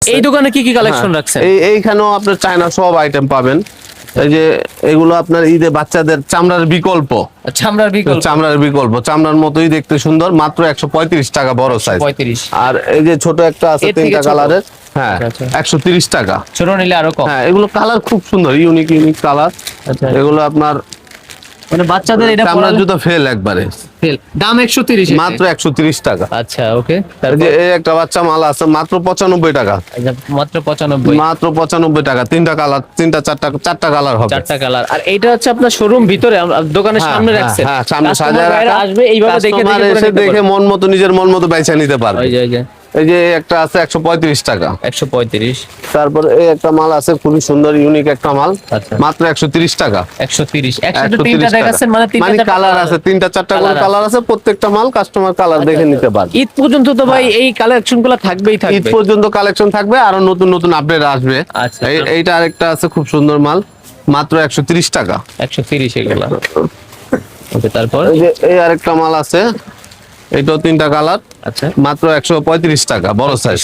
রাখছে। এই দোকানে কি কি কালেকশন রাখছেন? এইখানেও আপনার চায়না সব আইটেম পাবেন। এই যে এগুলো আপনার ঈদে বাচ্চাদের চামড়ার বিকল্প, চামড়ার মতোই দেখতে সুন্দর, মাত্র 135 টাকা বড় সাইজ। 35। আর এই যে ছোট একটা আছে এর থেকে তিনটা ছোট? কালারের, হ্যাঁ আচ্ছা। 130 টাকা। ছোট নিলে আরো কম। হ্যাঁ এগুলো কালার খুব সুন্দর, ইউনিক কালার। আচ্ছা। এগুলো আপনার মানে বাচ্চাদের এটা চামড়ার জুতো ফেল একবারে, ফেল। দাম 130 মাত্র 130 টাকা। আচ্ছা ওকে। এই যে এই একটা বাচ্চা মাল আছে মাত্র 95 টাকা। মাত্র 95। মাত্র 95 টাকা, তিনটা কালার, চারটা কালার হবে। চারটা কালার। আর এইটা হচ্ছে আপনার শোরুম ভিতরে, দোকানের সামনে রাখছেন। হ্যাঁ সামনে সাজায় রাখা, আসবে এইভাবে দেখে কাস্টমার এসে দেখে মন মতো, নিজের মন মতো বেছে নিতে পারবে। ওই যে এই যে একটা আছে 135 টাকা। 135। তারপর এই একটা মাল আছে খুবই সুন্দর, ইউনিক একটা মাল, আচ্ছা। মাত্র 130 টাকা। 130। একসাথে তিনটা দেখাচ্ছেন, মানে মানে কালার আছে, তিনটা চারটা করে কালার আছে, প্রত্যেকটা মাল কাস্টমার কালার দেখে নিতে পারবে। ঈদ পর্যন্ত তো ভাই এই কালেকশনগুলো থাকবেই থাকবে। ঈদ পর্যন্ত কালেকশন থাকবে, আরো নতুন নতুন আপডেট আসবে। আচ্ছা। এইটা আরেকটা আছে খুব সুন্দর মাল, মাত্র 130 টাকা। 130 এগুলা। ওকে তারপর এই যে এই আরেকটা মাল আছে, এটাও তিনটা কালার, আচ্ছা মাত্র 135 টাকা বড় সাইজ।